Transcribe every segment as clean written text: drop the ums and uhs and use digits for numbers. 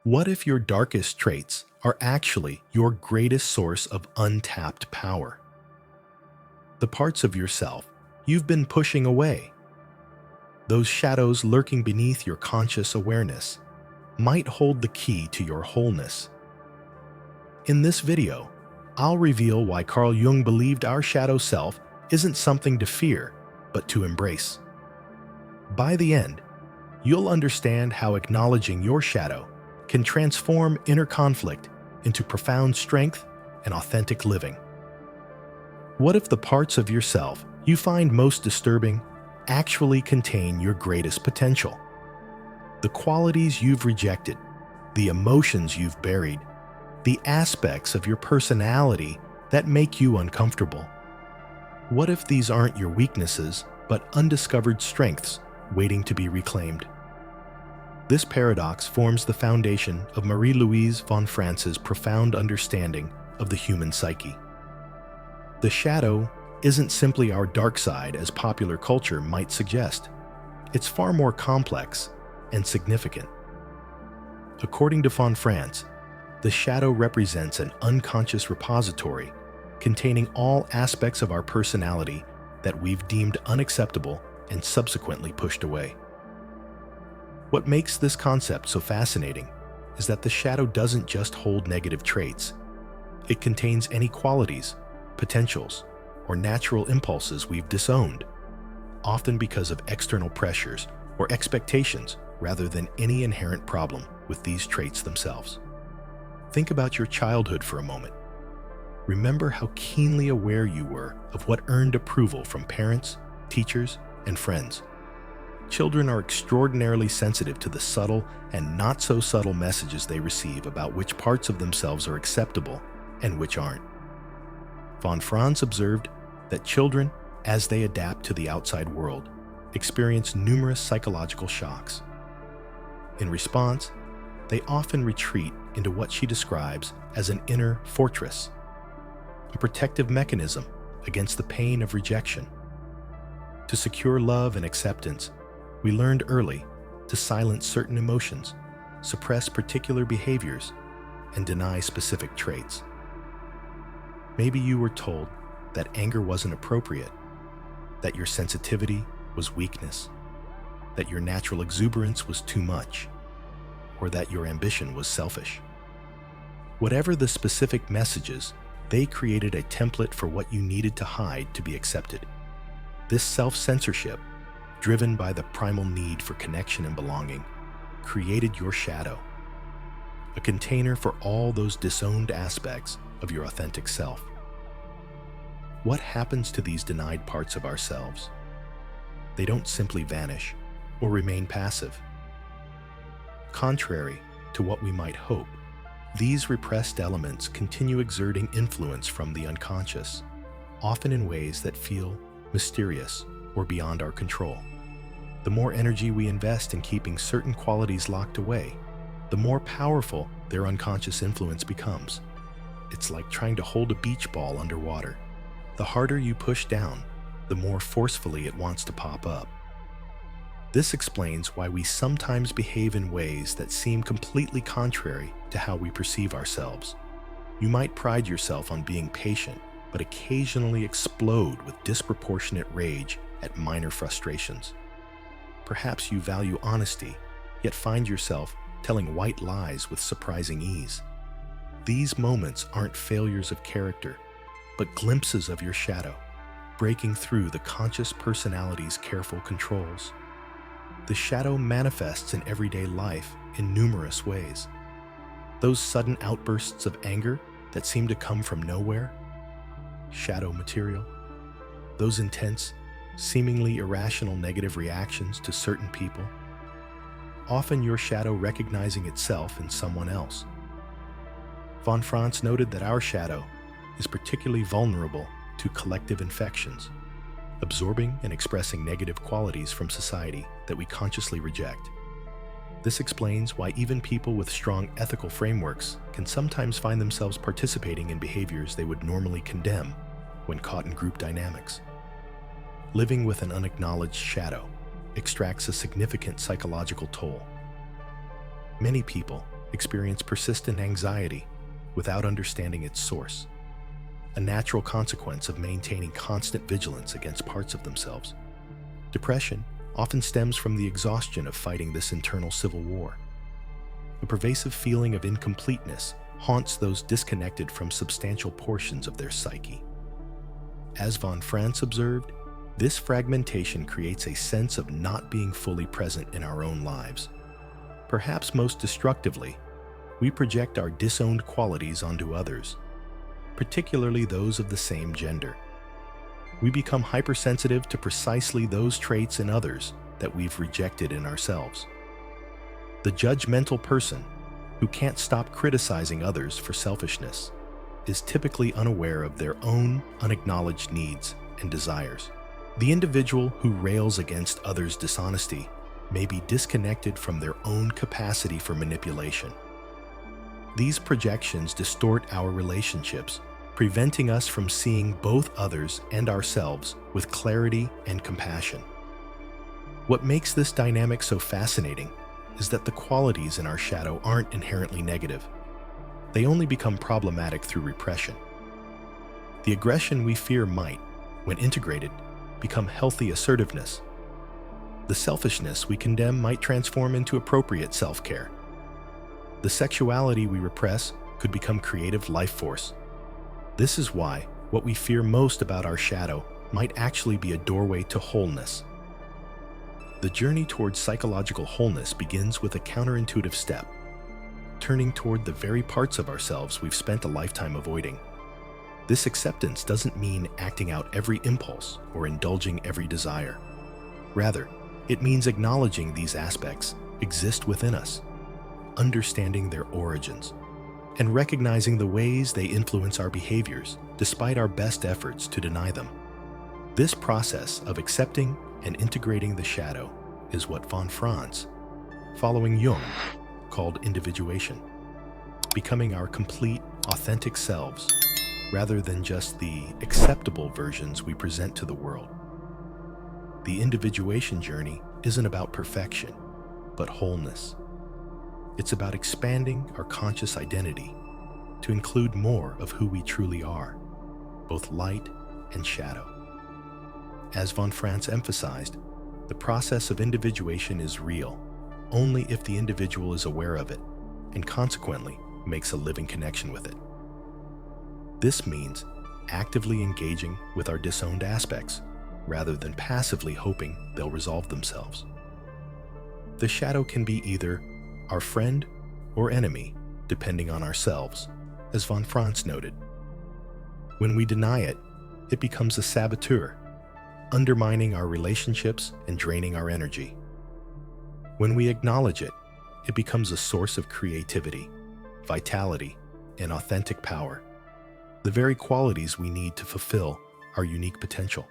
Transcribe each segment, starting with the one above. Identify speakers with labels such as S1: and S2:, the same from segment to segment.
S1: What if your darkest traits are actually your greatest source of untapped power? The parts of yourself you've been pushing away, those shadows lurking beneath your conscious awareness, might hold the key to your wholeness. In this video, I'll reveal why Carl Jung believed our shadow self isn't something to fear, but to embrace. By the end, you'll understand how acknowledging your shadow can transform inner conflict into profound strength and authentic living. What if the parts of yourself you find most disturbing actually contain your greatest potential? The qualities you've rejected, the emotions you've buried, the aspects of your personality that make you uncomfortable. What if these aren't your weaknesses, but undiscovered strengths waiting to be reclaimed? This paradox forms the foundation of Marie-Louise von Franz's profound understanding of the human psyche. The shadow isn't simply our dark side as popular culture might suggest. It's far more complex and significant. According to von Franz, the shadow represents an unconscious repository containing all aspects of our personality that we've deemed unacceptable and subsequently pushed away. What makes this concept so fascinating is that the shadow doesn't just hold negative traits. It contains any qualities, potentials, or natural impulses we've disowned, often because of external pressures or expectations rather than any inherent problem with these traits themselves. Think about your childhood for a moment. Remember how keenly aware you were of what earned approval from parents, teachers, and friends. Children are extraordinarily sensitive to the subtle and not so subtle messages they receive about which parts of themselves are acceptable and which aren't. Von Franz observed that children, as they adapt to the outside world, experience numerous psychological shocks. In response, they often retreat into what she describes as an inner fortress, a protective mechanism against the pain of rejection. To secure love and acceptance, we learned early to silence certain emotions, suppress particular behaviors, and deny specific traits. Maybe you were told that anger wasn't appropriate, that your sensitivity was weakness, that your natural exuberance was too much, or that your ambition was selfish. Whatever the specific messages, they created a template for what you needed to hide to be accepted. This self-censorship, driven by the primal need for connection and belonging, created your shadow, a container for all those disowned aspects of your authentic self. What happens to these denied parts of ourselves? They don't simply vanish or remain passive. Contrary to what we might hope, these repressed elements continue exerting influence from the unconscious, often in ways that feel mysterious or beyond our control. The more energy we invest in keeping certain qualities locked away, the more powerful their unconscious influence becomes. It's like trying to hold a beach ball underwater. The harder you push down, the more forcefully it wants to pop up. This explains why we sometimes behave in ways that seem completely contrary to how we perceive ourselves. You might pride yourself on being patient, but occasionally explode with disproportionate rage at minor frustrations. Perhaps you value honesty, yet find yourself telling white lies with surprising ease. These moments aren't failures of character, but glimpses of your shadow, breaking through the conscious personality's careful controls. The shadow manifests in everyday life in numerous ways. Those sudden outbursts of anger that seem to come from nowhere, shadow material. Those intense, seemingly irrational negative reactions to certain people, often your shadow recognizing itself in someone else. Von Franz noted that our shadow is particularly vulnerable to collective infections, absorbing and expressing negative qualities from society that we consciously reject. This explains why even people with strong ethical frameworks can sometimes find themselves participating in behaviors they would normally condemn when caught in group dynamics. Living with an unacknowledged shadow extracts a significant psychological toll. Many people, experience persistent anxiety without understanding its source, a natural consequence of maintaining constant vigilance against parts of themselves. Depression often stems from the exhaustion of fighting this internal civil war. A pervasive feeling of incompleteness haunts those disconnected from substantial portions of their psyche. As von Franz observed, this fragmentation creates a sense of not being fully present in our own lives. Perhaps most destructively, we project our disowned qualities onto others, particularly those of the same gender. We become hypersensitive to precisely those traits in others that we've rejected in ourselves. The judgmental person, who can't stop criticizing others for selfishness, is typically unaware of their own unacknowledged needs and desires. The individual who rails against others' dishonesty may be disconnected from their own capacity for manipulation. These projections distort our relationships, preventing us from seeing both others and ourselves with clarity and compassion. What makes this dynamic so fascinating is that the qualities in our shadow aren't inherently negative. They only become problematic through repression. The aggression we fear might, when integrated, become healthy assertiveness. The selfishness we condemn might transform into appropriate self-care. The sexuality we repress could become creative life force. This is why what we fear most about our shadow might actually be a doorway to wholeness. The journey towards psychological wholeness begins with a counterintuitive step, turning toward the very parts of ourselves we've spent a lifetime avoiding. This acceptance doesn't mean acting out every impulse or indulging every desire. Rather, it means acknowledging these aspects exist within us, understanding their origins, and recognizing the ways they influence our behaviors despite our best efforts to deny them. This process of accepting and integrating the shadow is what von Franz, following Jung, called individuation, becoming our complete, authentic selves, rather than just the acceptable versions we present to the world. The individuation journey isn't about perfection, but wholeness. It's about expanding our conscious identity to include more of who we truly are, both light and shadow. As von Franz emphasized, the process of individuation is real only if the individual is aware of it and consequently makes a living connection with it. This means actively engaging with our disowned aspects rather than passively hoping they'll resolve themselves. The shadow can be either our friend or enemy, depending on ourselves, as von Franz noted. When we deny it, it becomes a saboteur, undermining our relationships and draining our energy. When we acknowledge it, it becomes a source of creativity, vitality, and authentic power, the very qualities we need to fulfill our unique potential.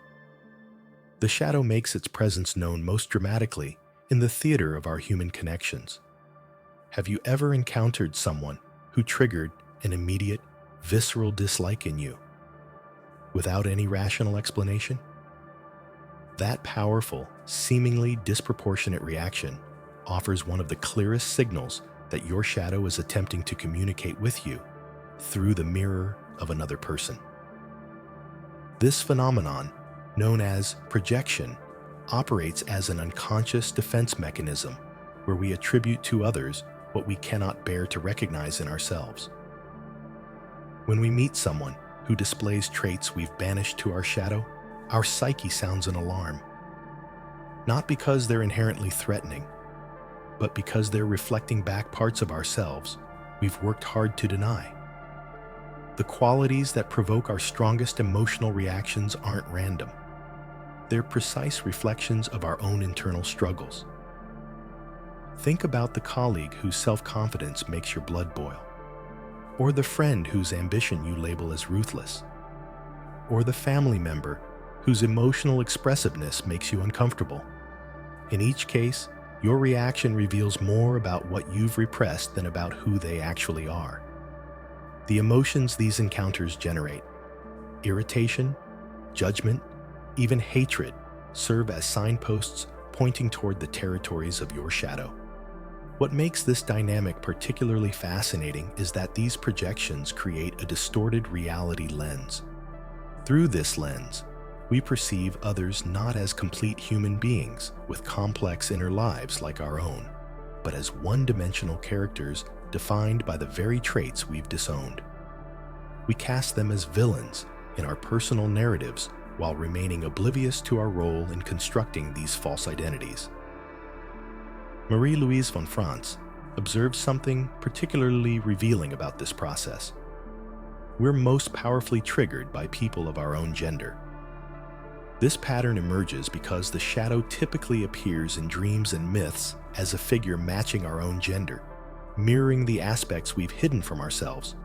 S1: The shadow makes its presence known most dramatically in the theater of our human connections. Have you ever encountered someone who triggered an immediate, visceral dislike in you, without any rational explanation? That powerful, seemingly disproportionate reaction offers one of the clearest signals that your shadow is attempting to communicate with you through the mirror of another person. This phenomenon, known as projection, operates as an unconscious defense mechanism where we attribute to others what we cannot bear to recognize in ourselves. When we meet someone who displays traits we've banished to our shadow, our psyche sounds an alarm. Not because they're inherently threatening, but because they're reflecting back parts of ourselves we've worked hard to deny. The qualities that provoke our strongest emotional reactions aren't random. They're precise reflections of our own internal struggles. Think about the colleague whose self-confidence makes your blood boil, or the friend whose ambition you label as ruthless, or the family member whose emotional expressiveness makes you uncomfortable. In each case, your reaction reveals more about what you've repressed than about who they actually are. The emotions these encounters generate, irritation, judgment, even hatred, serve as signposts pointing toward the territories of your shadow. What makes this dynamic particularly fascinating is that these projections create a distorted reality lens. Through this lens, we perceive others not as complete human beings with complex inner lives like our own, but as one-dimensional characters defined by the very traits we've disowned. We cast them as villains in our personal narratives while remaining oblivious to our role in constructing these false identities. Marie-Louise von Franz observed something particularly revealing about this process. We're most powerfully triggered by people of our own gender. This pattern emerges because the shadow typically appears in dreams and myths as a figure matching our own gender, mirroring the aspects we've hidden from ourselves.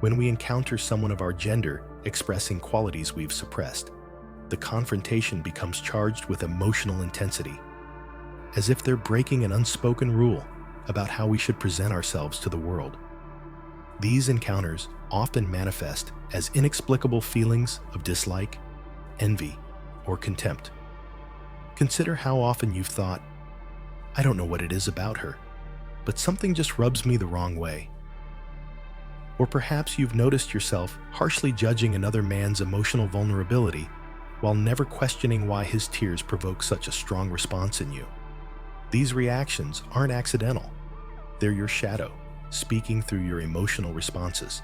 S1: When we encounter someone of our gender expressing qualities we've suppressed, the confrontation becomes charged with emotional intensity, as if they're breaking an unspoken rule about how we should present ourselves to the world. These encounters often manifest as inexplicable feelings of dislike, envy, or contempt. Consider how often you've thought, "I don't know what it is about her, but something just rubs me the wrong way." Or perhaps you've noticed yourself harshly judging another man's emotional vulnerability while never questioning why his tears provoke such a strong response in you. These reactions aren't accidental. They're your shadow, speaking through your emotional responses.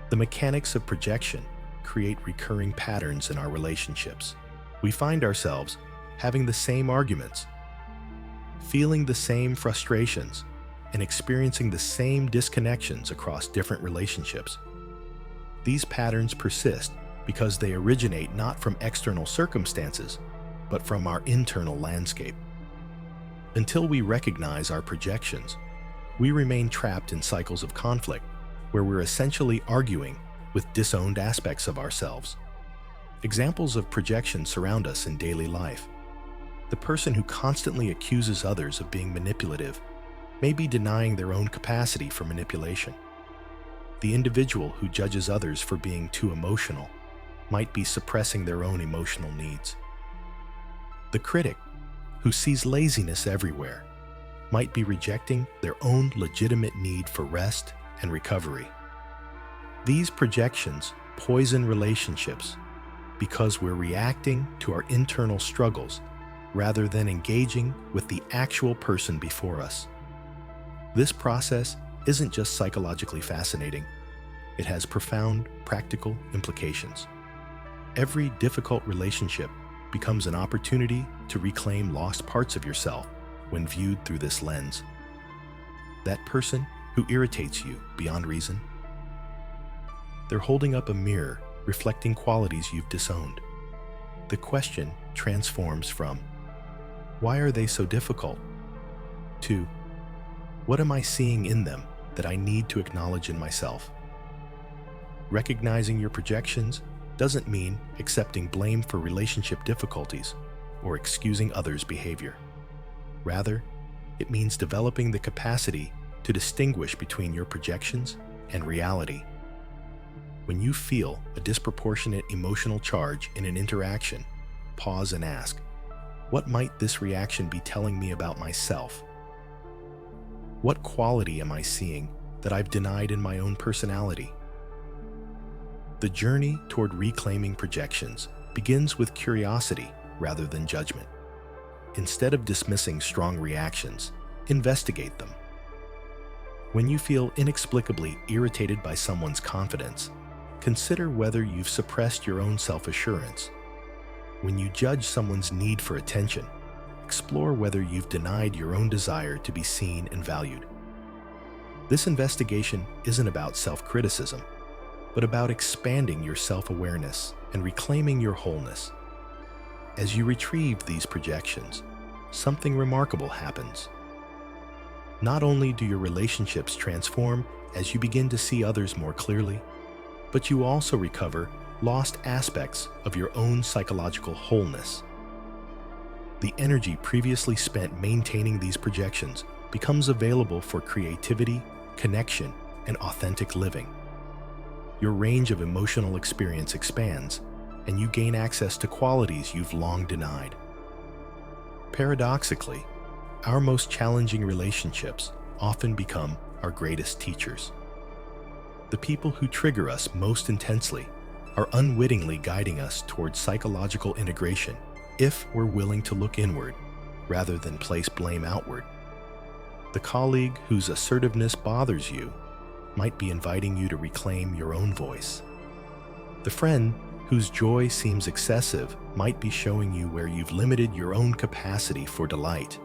S1: The mechanics of projection create recurring patterns in our relationships. We find ourselves having the same arguments, feeling the same frustrations, and experiencing the same disconnections across different relationships. These patterns persist because they originate not from external circumstances, but from our internal landscape. Until we recognize our projections, we remain trapped in cycles of conflict where we're essentially arguing with disowned aspects of ourselves. Examples of projection surround us in daily life. The person who constantly accuses others of being manipulative may be denying their own capacity for manipulation. The individual who judges others for being too emotional might be suppressing their own emotional needs. The critic, who sees laziness everywhere, might be rejecting their own legitimate need for rest and recovery. These projections poison relationships because we're reacting to our internal struggles rather than engaging with the actual person before us. This process isn't just psychologically fascinating, it has profound practical implications. Every difficult relationship becomes an opportunity to reclaim lost parts of yourself when viewed through this lens. That person who irritates you beyond reason, they're holding up a mirror reflecting qualities you've disowned. The question transforms from, "Why are they so difficult?" to, "What am I seeing in them that I need to acknowledge in myself?" Recognizing your projections doesn't mean accepting blame for relationship difficulties or excusing others' behavior. Rather, it means developing the capacity to distinguish between your projections and reality. When you feel a disproportionate emotional charge in an interaction, pause and ask, "What might this reaction be telling me about myself? What quality am I seeing that I've denied in my own personality?" The journey toward reclaiming projections begins with curiosity rather than judgment. Instead of dismissing strong reactions, investigate them. When you feel inexplicably irritated by someone's confidence, consider whether you've suppressed your own self-assurance. When you judge someone's need for attention, explore whether you've denied your own desire to be seen and valued. This investigation isn't about self-criticism, but about expanding your self-awareness and reclaiming your wholeness. As you retrieve these projections, something remarkable happens. Not only do your relationships transform as you begin to see others more clearly, but you also recover lost aspects of your own psychological wholeness. The energy previously spent maintaining these projections becomes available for creativity, connection, and authentic living. Your range of emotional experience expands, and you gain access to qualities you've long denied. Paradoxically, Our most challenging relationships often become our greatest teachers. The people who trigger us most intensely are unwittingly guiding us towards psychological integration if we're willing to look inward rather than place blame outward. The colleague whose assertiveness bothers you might be inviting you to reclaim your own voice. The friend whose joy seems excessive might be showing you where you've limited your own capacity for delight.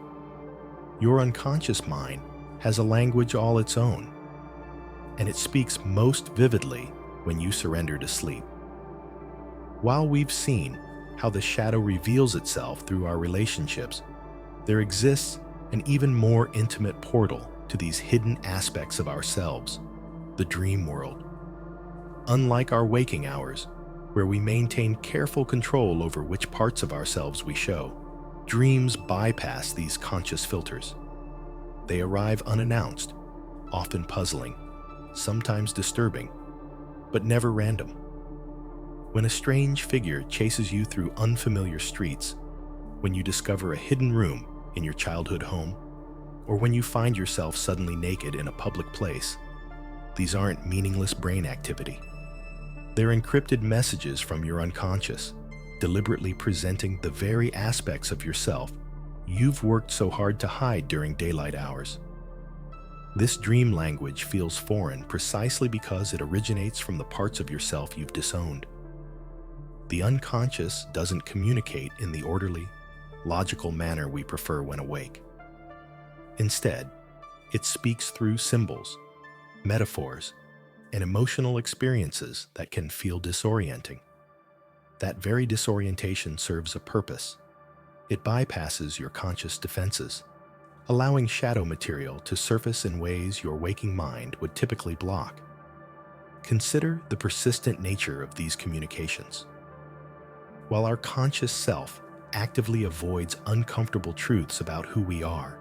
S1: Your unconscious mind has a language all its own, and it speaks most vividly when you surrender to sleep. While we've seen how the shadow reveals itself through our relationships, there exists an even more intimate portal to these hidden aspects of ourselves, the dream world. Unlike our waking hours, where we maintain careful control over which parts of ourselves we show, dreams bypass these conscious filters. They arrive unannounced, often puzzling, sometimes disturbing, but never random. When a strange figure chases you through unfamiliar streets, when you discover a hidden room in your childhood home, or when you find yourself suddenly naked in a public place, these aren't meaningless brain activity. They're encrypted messages from your unconscious, deliberately presenting the very aspects of yourself you've worked so hard to hide during daylight hours. This dream language feels foreign precisely because it originates from the parts of yourself you've disowned. The unconscious doesn't communicate in the orderly, logical manner we prefer when awake. Instead, it speaks through symbols, metaphors, and emotional experiences that can feel disorienting. That very disorientation serves a purpose. It bypasses your conscious defenses, allowing shadow material to surface in ways your waking mind would typically block. Consider the persistent nature of these communications. While our conscious self actively avoids uncomfortable truths about who we are,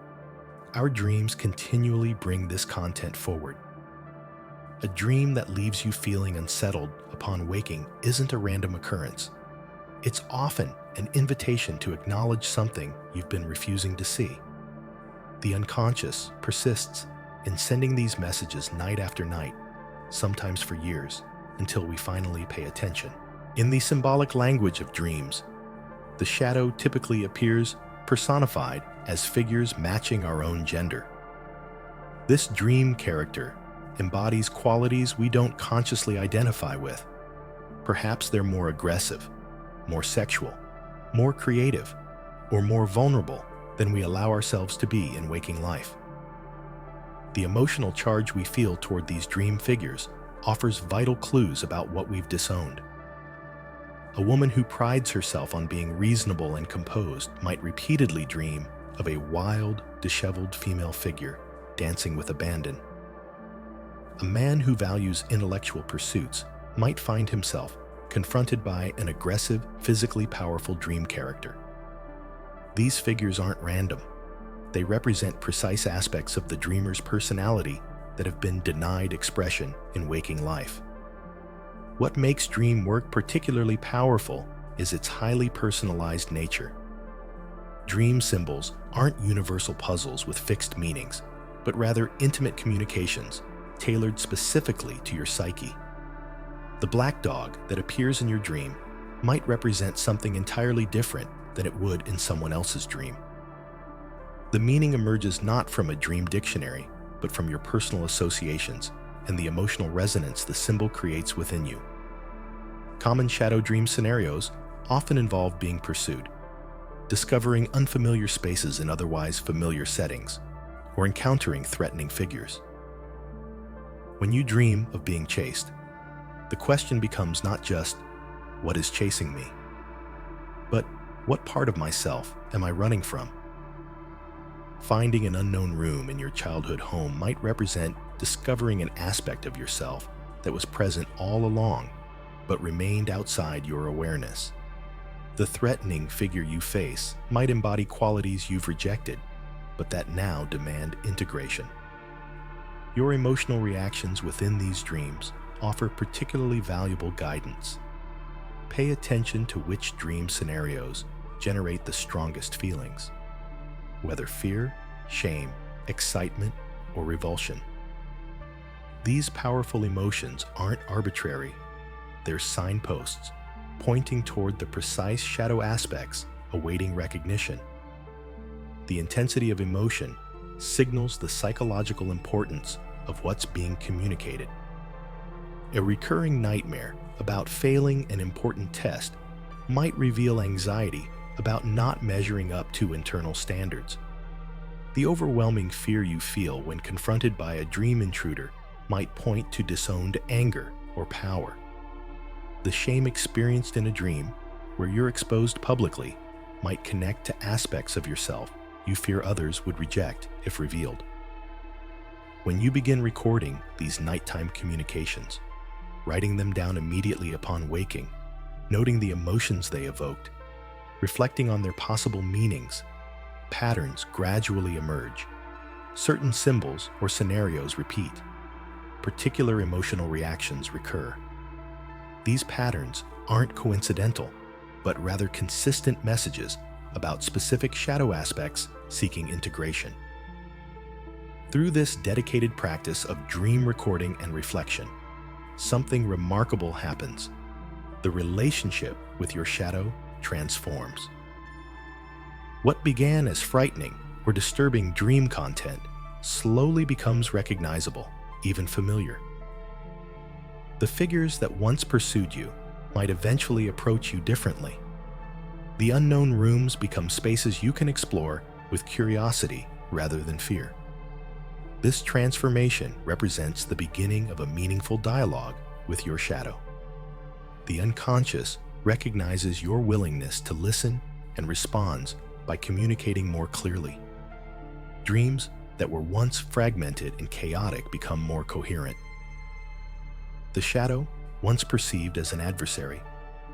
S1: our dreams continually bring this content forward. A dream that leaves you feeling unsettled upon waking isn't a random occurrence. It's often an invitation to acknowledge something you've been refusing to see. The unconscious persists in sending these messages night after night, sometimes for years, until we finally pay attention. In the symbolic language of dreams, the shadow typically appears personified as figures matching our own gender. This dream character embodies qualities we don't consciously identify with. Perhaps they're more aggressive, more sexual, more creative, or more vulnerable than we allow ourselves to be in waking life. The emotional charge we feel toward these dream figures offers vital clues about what we've disowned. A woman who prides herself on being reasonable and composed might repeatedly dream of a wild, disheveled female figure dancing with abandon. A man who values intellectual pursuits might find himself confronted by an aggressive, physically powerful dream character. These figures aren't random. They represent precise aspects of the dreamer's personality that have been denied expression in waking life. What makes dream work particularly powerful is its highly personalized nature. Dream symbols aren't universal puzzles with fixed meanings, but rather intimate communications tailored specifically to your psyche. The black dog that appears in your dream might represent something entirely different than it would in someone else's dream. The meaning emerges not from a dream dictionary, but from your personal associations and the emotional resonance the symbol creates within you. Common shadow dream scenarios often involve being pursued, discovering unfamiliar spaces in otherwise familiar settings, or encountering threatening figures. When you dream of being chased, the question becomes not just, what is chasing me? But what part of myself am I running from? Finding an unknown room in your childhood home might represent discovering an aspect of yourself that was present all along, but remained outside your awareness. The threatening figure you face might embody qualities you've rejected, but that now demand integration. Your emotional reactions within these dreams offer particularly valuable guidance. Pay attention to which dream scenarios generate the strongest feelings, whether fear, shame, excitement, or revulsion. These powerful emotions aren't arbitrary. They're signposts pointing toward the precise shadow aspects awaiting recognition. The intensity of emotion signals the psychological importance of what's being communicated. A recurring nightmare about failing an important test might reveal anxiety about not measuring up to internal standards. The overwhelming fear you feel when confronted by a dream intruder might point to disowned anger or power. The shame experienced in a dream, where you're exposed publicly, might connect to aspects of yourself you fear others would reject if revealed. When you begin recording these nighttime communications, writing them down immediately upon waking, noting the emotions they evoked, reflecting on their possible meanings, patterns gradually emerge. Certain symbols or scenarios repeat. Particular emotional reactions recur. These patterns aren't coincidental, but rather consistent messages about specific shadow aspects seeking integration. Through this dedicated practice of dream recording and reflection, something remarkable happens. The relationship with your shadow transforms. What began as frightening or disturbing dream content slowly becomes recognizable, even familiar. The figures that once pursued you might eventually approach you differently. The unknown rooms become spaces you can explore with curiosity rather than fear. This transformation represents the beginning of a meaningful dialogue with your shadow. The unconscious recognizes your willingness to listen and responds by communicating more clearly. Dreams that were once fragmented and chaotic become more coherent. The shadow, once perceived as an adversary,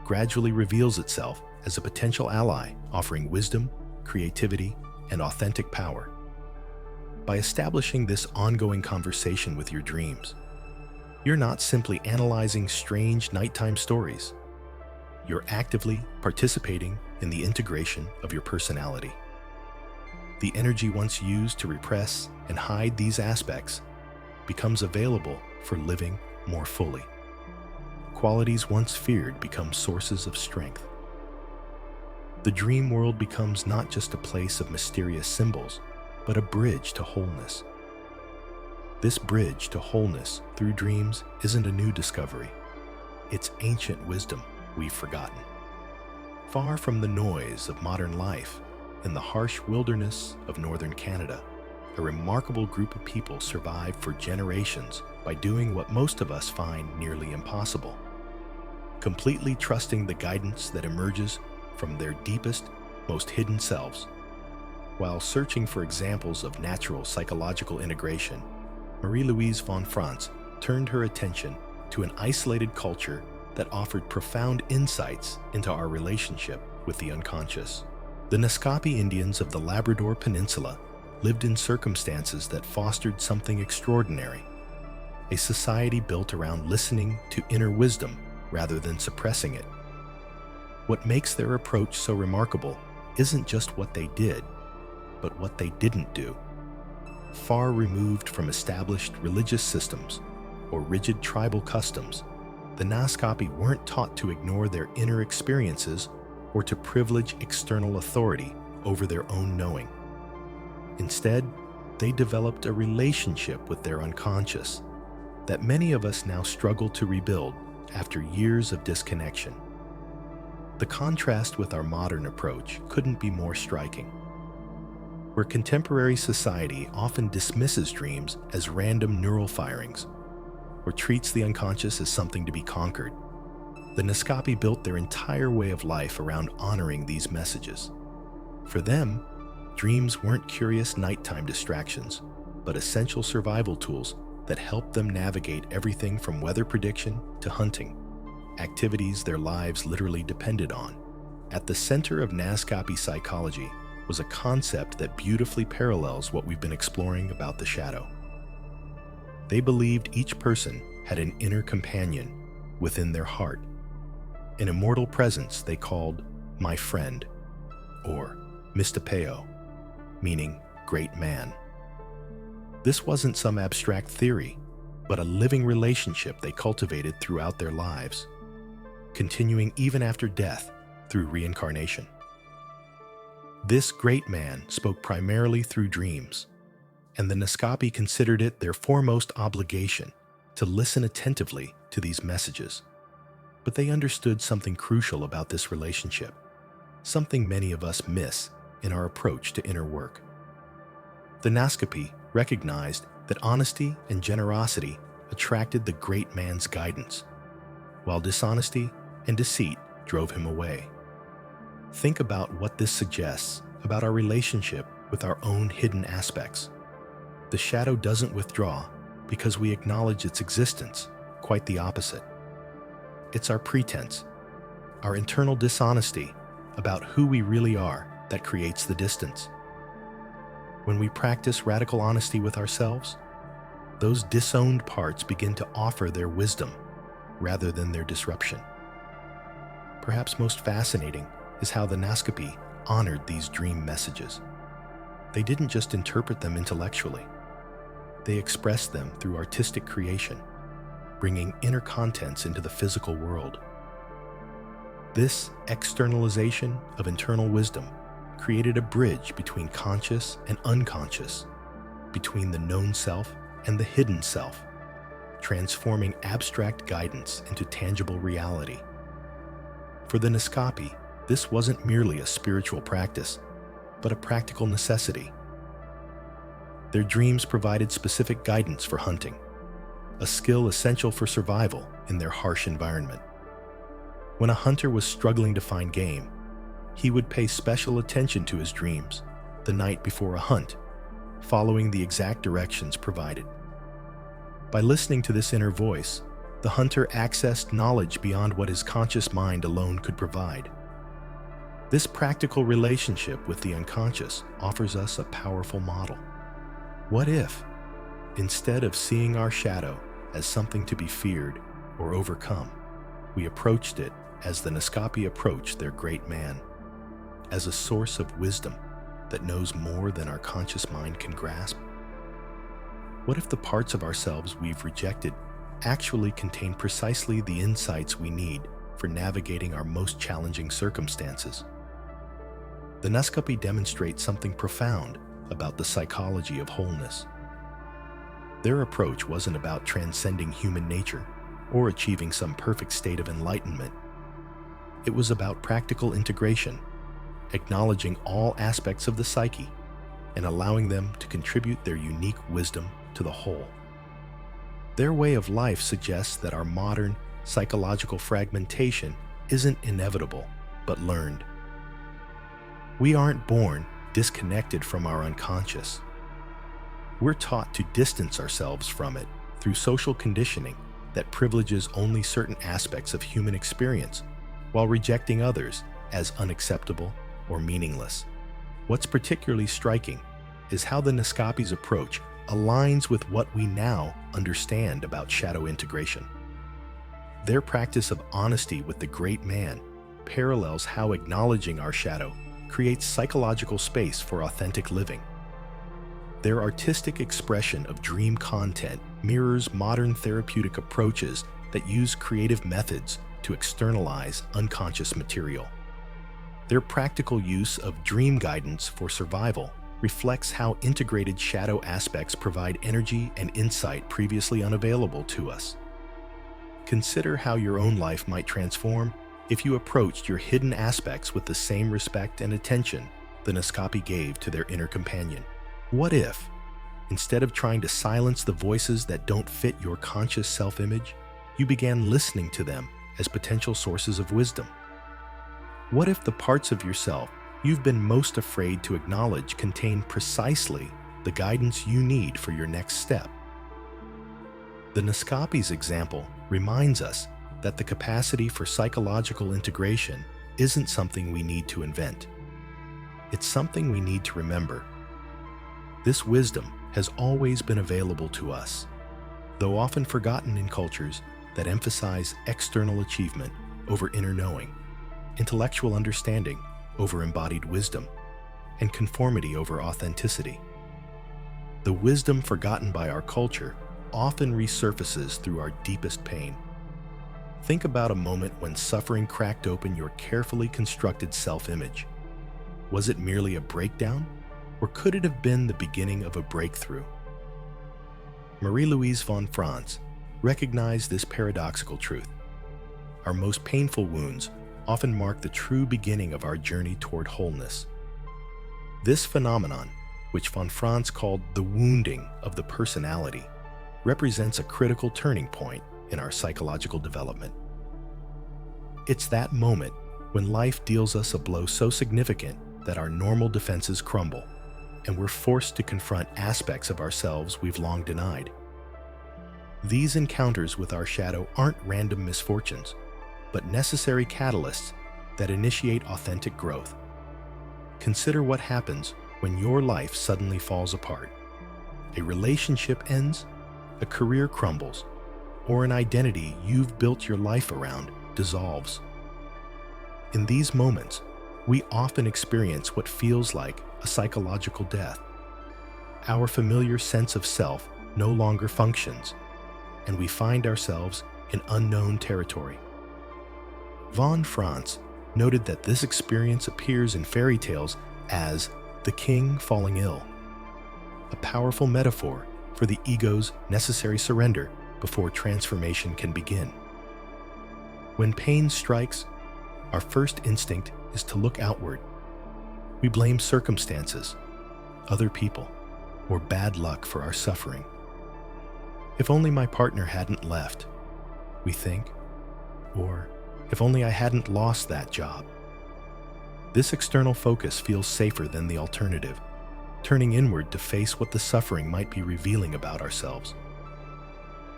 S1: gradually reveals itself as a potential ally offering wisdom, creativity, and authentic power. By establishing this ongoing conversation with your dreams, you're not simply analyzing strange nighttime stories. You're actively participating in the integration of your personality. The energy once used to repress and hide these aspects becomes available for living more fully. Qualities once feared become sources of strength. The dream world becomes not just a place of mysterious symbols, but a bridge to wholeness. This bridge to wholeness through dreams isn't a new discovery. It's ancient wisdom we've forgotten. Far from the noise of modern life, in the harsh wilderness of northern Canada, a remarkable group of people survived for generations by doing what most of us find nearly impossible: completely trusting the guidance that emerges from their deepest, most hidden selves. While searching for examples of natural psychological integration, Marie-Louise von Franz turned her attention to an isolated culture that offered profound insights into our relationship with the unconscious. The Naskapi Indians of the Labrador Peninsula lived in circumstances that fostered something extraordinary: a society built around listening to inner wisdom rather than suppressing it. What makes their approach so remarkable isn't just what they did, but what they didn't do. Far removed from established religious systems or rigid tribal customs, the Naskapi weren't taught to ignore their inner experiences or to privilege external authority over their own knowing. Instead, they developed a relationship with their unconscious that many of us now struggle to rebuild after years of disconnection. The contrast with our modern approach couldn't be more striking. Where contemporary society often dismisses dreams as random neural firings or treats the unconscious as something to be conquered, the Naskapi built their entire way of life around honoring these messages. For them, dreams weren't curious nighttime distractions, but essential survival tools that helped them navigate everything from weather prediction to hunting, activities their lives literally depended on. At the center of Naskapi psychology was a concept that beautifully parallels what we've been exploring about the shadow. They believed each person had an inner companion within their heart, an immortal presence they called my friend, or mistapeo, meaning great man. This wasn't some abstract theory, but a living relationship they cultivated throughout their lives, continuing even after death through reincarnation. This great man spoke primarily through dreams, and the Naskapi considered it their foremost obligation to listen attentively to these messages. But they understood something crucial about this relationship, something many of us miss in our approach to inner work. The Naskapi recognized that honesty and generosity attracted the great man's guidance, while dishonesty and deceit drove him away. Think about what this suggests about our relationship with our own hidden aspects. The shadow doesn't withdraw because we acknowledge its existence, quite the opposite. It's our pretense, our internal dishonesty about who we really are, that creates the distance. When we practice radical honesty with ourselves, those disowned parts begin to offer their wisdom rather than their disruption. Perhaps most fascinating is how the Naskapi honored these dream messages. They didn't just interpret them intellectually. They expressed them through artistic creation, bringing inner contents into the physical world. This externalization of internal wisdom created a bridge between conscious and unconscious, between the known self and the hidden self, transforming abstract guidance into tangible reality. For the Naskapi, this wasn't merely a spiritual practice, but a practical necessity. Their dreams provided specific guidance for hunting, a skill essential for survival in their harsh environment. When a hunter was struggling to find game, he would pay special attention to his dreams the night before a hunt, following the exact directions provided. By listening to this inner voice, the hunter accessed knowledge beyond what his conscious mind alone could provide. This practical relationship with the unconscious offers us a powerful model. What if, instead of seeing our shadow as something to be feared or overcome, we approached it as the Naskapi approached their great man, as a source of wisdom that knows more than our conscious mind can grasp? What if the parts of ourselves we've rejected actually contain precisely the insights we need for navigating our most challenging circumstances? The Naskapi demonstrate something profound about the psychology of wholeness. Their approach wasn't about transcending human nature or achieving some perfect state of enlightenment. It was about practical integration, acknowledging all aspects of the psyche and allowing them to contribute their unique wisdom to the whole. Their way of life suggests that our modern psychological fragmentation isn't inevitable, but learned. We aren't born disconnected from our unconscious. We're taught to distance ourselves from it through social conditioning that privileges only certain aspects of human experience while rejecting others as unacceptable or meaningless. What's particularly striking is how the Naskapi's approach aligns with what we now understand about shadow integration. Their practice of honesty with the great man parallels how acknowledging our shadow creates psychological space for authentic living. Their artistic expression of dream content mirrors modern therapeutic approaches that use creative methods to externalize unconscious material. Their practical use of dream guidance for survival reflects how integrated shadow aspects provide energy and insight previously unavailable to us. Consider how your own life might transform if you approached your hidden aspects with the same respect and attention the Naskapi gave to their inner companion. What if, instead of trying to silence the voices that don't fit your conscious self-image, you began listening to them as potential sources of wisdom? What if the parts of yourself you've been most afraid to acknowledge contain precisely the guidance you need for your next step? The Naskapi's example reminds us that the capacity for psychological integration isn't something we need to invent. It's something we need to remember. This wisdom has always been available to us, though often forgotten in cultures that emphasize external achievement over inner knowing, intellectual understanding over embodied wisdom, and conformity over authenticity. The wisdom forgotten by our culture often resurfaces through our deepest pain. Think about a moment when suffering cracked open your carefully constructed self-image. Was it merely a breakdown, or could it have been the beginning of a breakthrough? Marie-Louise von Franz recognized this paradoxical truth. Our most painful wounds often mark the true beginning of our journey toward wholeness. This phenomenon, which von Franz called the wounding of the personality, represents a critical turning point in our psychological development. It's that moment when life deals us a blow so significant that our normal defenses crumble, and we're forced to confront aspects of ourselves we've long denied. These encounters with our shadow aren't random misfortunes, but necessary catalysts that initiate authentic growth. Consider what happens when your life suddenly falls apart. A relationship ends, a career crumbles, or an identity you've built your life around dissolves. In these moments, we often experience what feels like a psychological death. Our familiar sense of self no longer functions, and we find ourselves in unknown territory. Von Franz noted that this experience appears in fairy tales as the king falling ill, a powerful metaphor for the ego's necessary surrender before transformation can begin. When pain strikes, our first instinct is to look outward. We blame circumstances, other people, or bad luck for our suffering. If only my partner hadn't left, we think, or if only I hadn't lost that job. This external focus feels safer than the alternative, turning inward to face what the suffering might be revealing about ourselves.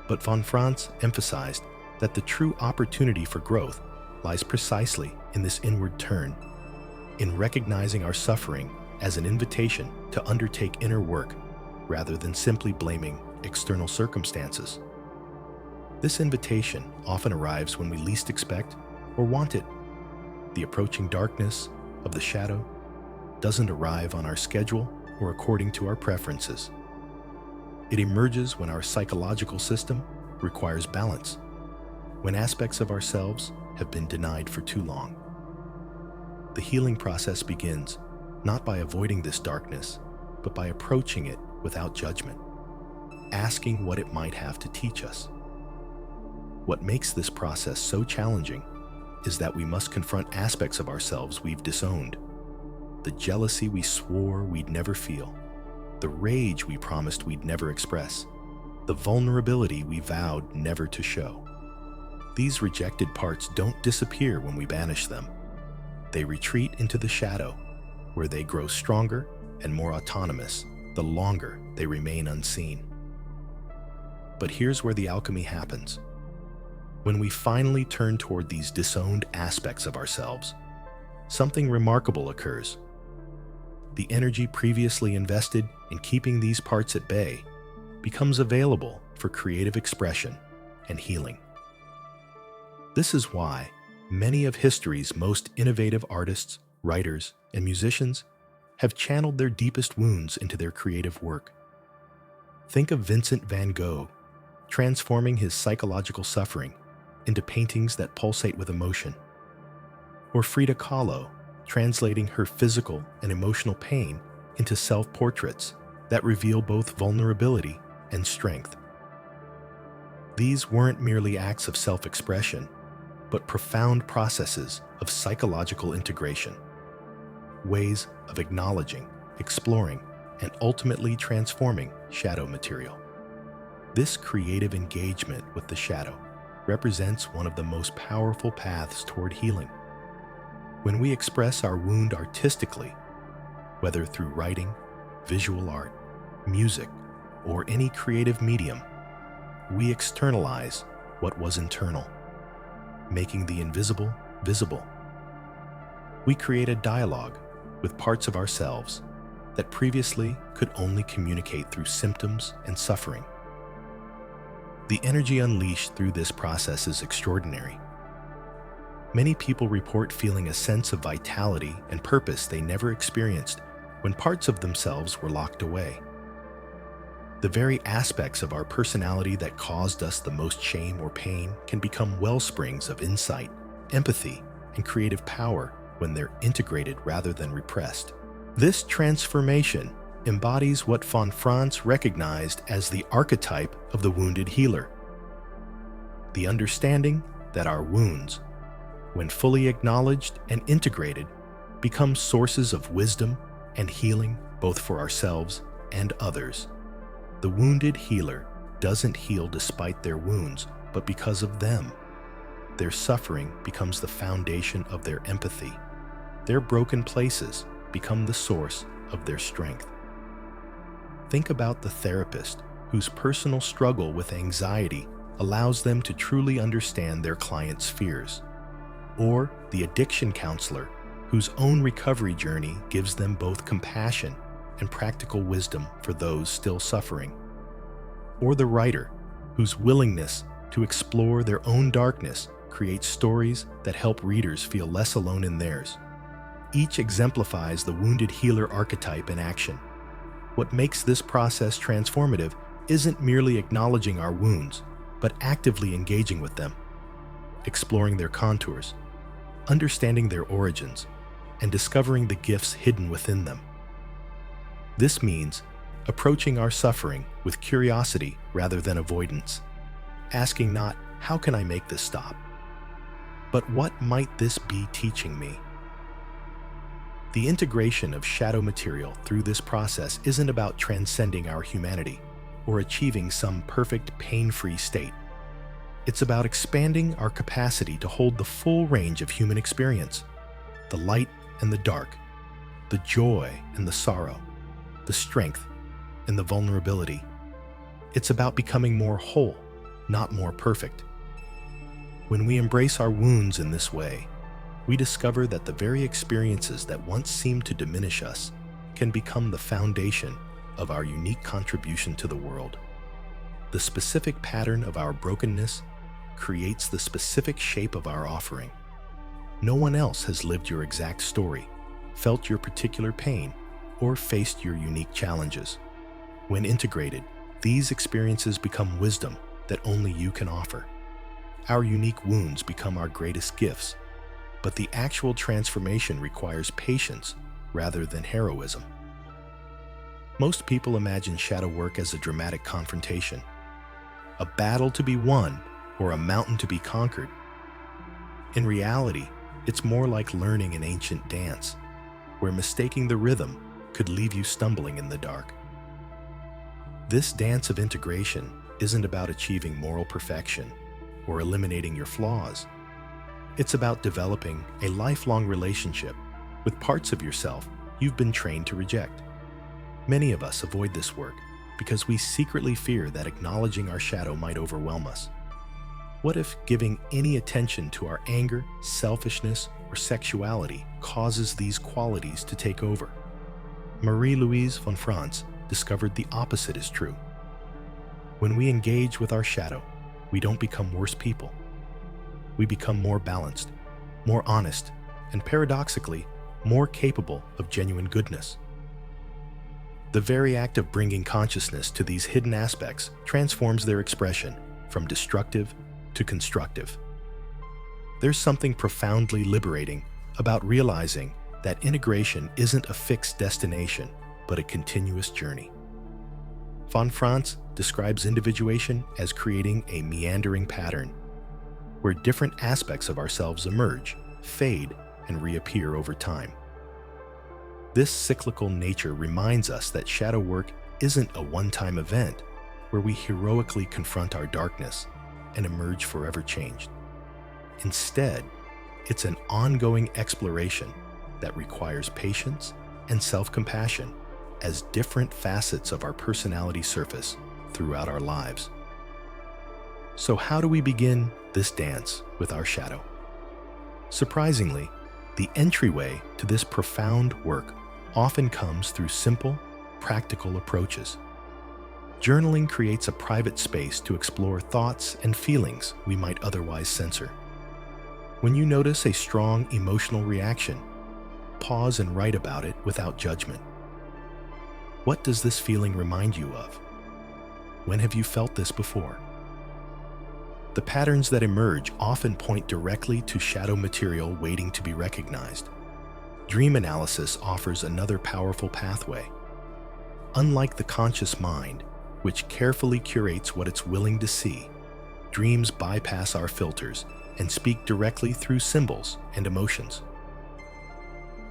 S1: But von Franz emphasized that the true opportunity for growth lies precisely in this inward turn, in recognizing our suffering as an invitation to undertake inner work rather than simply blaming external circumstances. This invitation often arrives when we least expect or want it. The approaching darkness of the shadow doesn't arrive on our schedule or according to our preferences. It emerges when our psychological system requires balance, when aspects of ourselves have been denied for too long. The healing process begins not by avoiding this darkness, but by approaching it without judgment, asking what it might have to teach us. What makes this process so challenging is that we must confront aspects of ourselves we've disowned. The jealousy we swore we'd never feel, the rage we promised we'd never express, the vulnerability we vowed never to show. These rejected parts don't disappear when we banish them. They retreat into the shadow, where they grow stronger and more autonomous the longer they remain unseen. But here's where the alchemy happens. When we finally turn toward these disowned aspects of ourselves, something remarkable occurs. The energy previously invested in keeping these parts at bay becomes available for creative expression and healing. This is why many of history's most innovative artists, writers, and musicians have channeled their deepest wounds into their creative work. Think of Vincent van Gogh transforming his psychological suffering into paintings that pulsate with emotion, or Frida Kahlo translating her physical and emotional pain into self-portraits that reveal both vulnerability and strength. These weren't merely acts of self-expression, but profound processes of psychological integration, ways of acknowledging, exploring, and ultimately transforming shadow material. This creative engagement with the shadow represents one of the most powerful paths toward healing. When we express our wound artistically, whether through writing, visual art, music, or any creative medium, we externalize what was internal, making the invisible visible. We create a dialogue with parts of ourselves that previously could only communicate through symptoms and suffering. The energy unleashed through this process is extraordinary. Many people report feeling a sense of vitality and purpose they never experienced when parts of themselves were locked away. The very aspects of our personality that caused us the most shame or pain can become wellsprings of insight, empathy, and creative power when they're integrated rather than repressed. This transformation embodies what von Franz recognized as the archetype of the wounded healer. The understanding that our wounds, when fully acknowledged and integrated, become sources of wisdom and healing both for ourselves and others. The wounded healer doesn't heal despite their wounds, but because of them. Their suffering becomes the foundation of their empathy. Their broken places become the source of their strength. Think about the therapist whose personal struggle with anxiety allows them to truly understand their client's fears, or the addiction counselor whose own recovery journey gives them both compassion and practical wisdom for those still suffering, or the writer whose willingness to explore their own darkness creates stories that help readers feel less alone in theirs. Each exemplifies the wounded healer archetype in action. What makes this process transformative isn't merely acknowledging our wounds, but actively engaging with them, exploring their contours, understanding their origins, and discovering the gifts hidden within them. This means approaching our suffering with curiosity rather than avoidance, asking not, "How can I make this stop?" but "What might this be teaching me?" The integration of shadow material through this process isn't about transcending our humanity or achieving some perfect, pain-free state. It's about expanding our capacity to hold the full range of human experience, the light and the dark, the joy and the sorrow, the strength and the vulnerability. It's about becoming more whole, not more perfect. When we embrace our wounds in this way, we discover that the very experiences that once seemed to diminish us can become the foundation of our unique contribution to the world. The specific pattern of our brokenness creates the specific shape of our offering. No one else has lived your exact story, felt your particular pain, or faced your unique challenges. When integrated, these experiences become wisdom that only you can offer. Our unique wounds become our greatest gifts, but the actual transformation requires patience rather than heroism. Most people imagine shadow work as a dramatic confrontation, a battle to be won or a mountain to be conquered. In reality, it's more like learning an ancient dance, where mistaking the rhythm could leave you stumbling in the dark. This dance of integration isn't about achieving moral perfection or eliminating your flaws. It's about developing a lifelong relationship with parts of yourself you've been trained to reject. Many of us avoid this work because we secretly fear that acknowledging our shadow might overwhelm us. What if giving any attention to our anger, selfishness, or sexuality causes these qualities to take over? Marie-Louise von Franz discovered the opposite is true. When we engage with our shadow, we don't become worse people. We become more balanced, more honest, and paradoxically, more capable of genuine goodness. The very act of bringing consciousness to these hidden aspects transforms their expression from destructive to constructive. There's something profoundly liberating about realizing that integration isn't a fixed destination, but a continuous journey. Von Franz describes individuation as creating a meandering pattern, where different aspects of ourselves emerge, fade, and reappear over time. This cyclical nature reminds us that shadow work isn't a one-time event where we heroically confront our darkness and emerge forever changed. Instead, it's an ongoing exploration that requires patience and self-compassion as different facets of our personality surface throughout our lives. So how do we begin this dance with our shadow? Surprisingly, the entryway to this profound work often comes through simple, practical approaches. Journaling creates a private space to explore thoughts and feelings we might otherwise censor. When you notice a strong emotional reaction, pause and write about it without judgment. What does this feeling remind you of? When have you felt this before? The patterns that emerge often point directly to shadow material waiting to be recognized. Dream analysis offers another powerful pathway. Unlike the conscious mind, which carefully curates what it's willing to see, dreams bypass our filters and speak directly through symbols and emotions.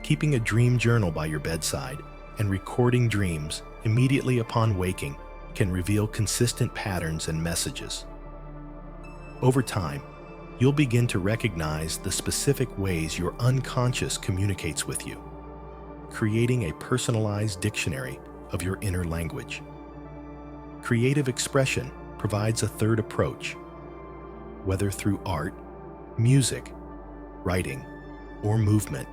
S1: Keeping a dream journal by your bedside and recording dreams immediately upon waking can reveal consistent patterns and messages. Over time, you'll begin to recognize the specific ways your unconscious communicates with you, creating a personalized dictionary of your inner language. Creative expression provides a third approach. Whether through art, music, writing, or movement,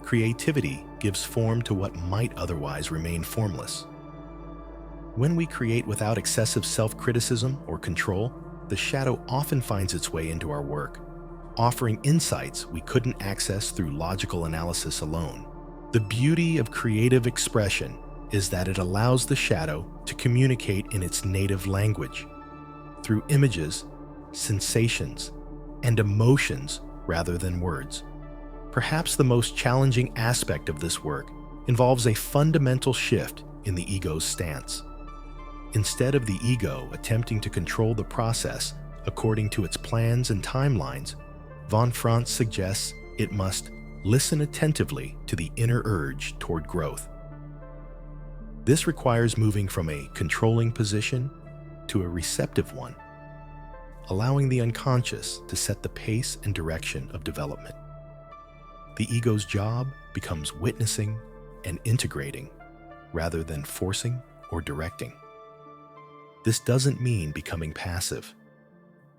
S1: creativity gives form to what might otherwise remain formless. When we create without excessive self-criticism or control, the shadow often finds its way into our work, offering insights we couldn't access through logical analysis alone. The beauty of creative expression is that it allows the shadow to communicate in its native language, through images, sensations, and emotions rather than words. Perhaps the most challenging aspect of this work involves a fundamental shift in the ego's stance. Instead of the ego attempting to control the process according to its plans and timelines, von Franz suggests it must listen attentively to the inner urge toward growth. This requires moving from a controlling position to a receptive one, allowing the unconscious to set the pace and direction of development. The ego's job becomes witnessing and integrating rather than forcing or directing. This doesn't mean becoming passive.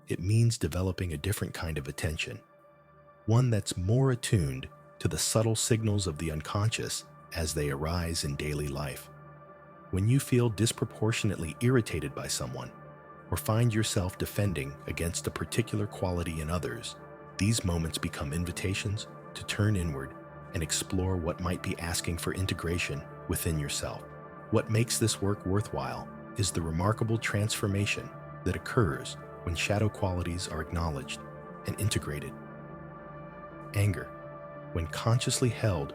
S1: It means developing a different kind of attention, one that's more attuned to the subtle signals of the unconscious as they arise in daily life. When you feel disproportionately irritated by someone, or find yourself defending against a particular quality in others, these moments become invitations to turn inward and explore what might be asking for integration within yourself. What makes this work worthwhile is the remarkable transformation that occurs when shadow qualities are acknowledged and integrated. Anger, when consciously held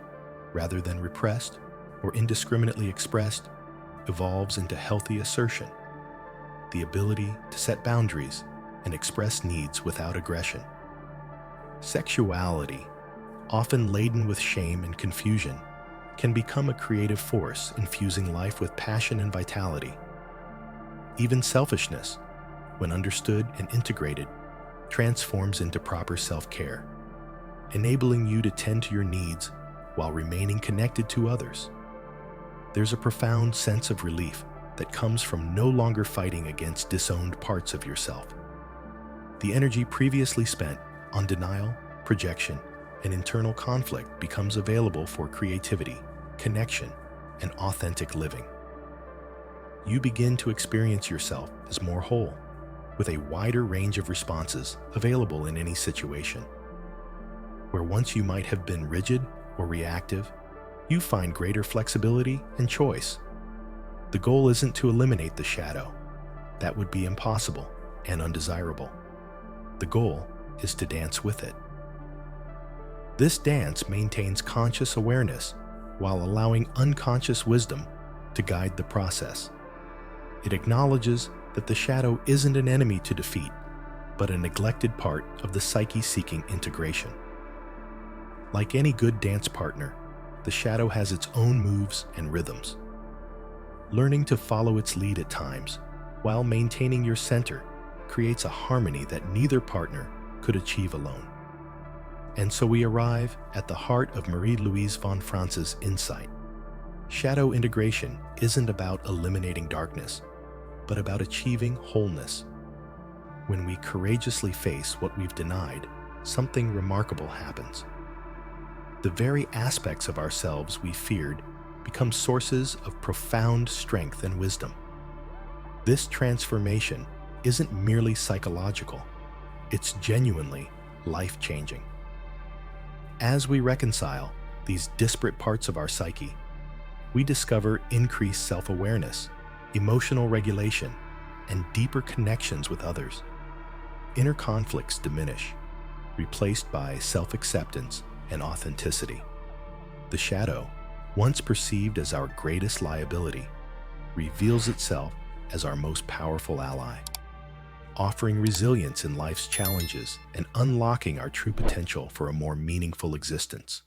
S1: rather than repressed or indiscriminately expressed, evolves into healthy assertion, the ability to set boundaries and express needs without aggression. Sexuality, often laden with shame and confusion, can become a creative force infusing life with passion and vitality. Even selfishness, when understood and integrated, transforms into proper self-care, enabling you to tend to your needs while remaining connected to others. There's a profound sense of relief that comes from no longer fighting against disowned parts of yourself. The energy previously spent on denial, projection, and internal conflict becomes available for creativity, connection, and authentic living. You begin to experience yourself as more whole, with a wider range of responses available in any situation. Where once you might have been rigid or reactive, you find greater flexibility and choice. The goal isn't to eliminate the shadow. That would be impossible and undesirable. The goal is to dance with it. This dance maintains conscious awareness while allowing unconscious wisdom to guide the process. It acknowledges that the shadow isn't an enemy to defeat, but a neglected part of the psyche seeking integration. Like any good dance partner, the shadow has its own moves and rhythms. Learning to follow its lead at times, while maintaining your center, creates a harmony that neither partner could achieve alone. And so we arrive at the heart of Marie-Louise von Franz's insight. Shadow integration isn't about eliminating darkness, but about achieving wholeness. When we courageously face what we've denied, something remarkable happens. The very aspects of ourselves we feared become sources of profound strength and wisdom. This transformation isn't merely psychological, it's genuinely life-changing. As we reconcile these disparate parts of our psyche, we discover increased self-awareness, emotional regulation, and deeper connections with others. Inner conflicts diminish, replaced by self-acceptance and authenticity. The shadow, once perceived as our greatest liability, reveals itself as our most powerful ally, offering resilience in life's challenges and unlocking our true potential for a more meaningful existence.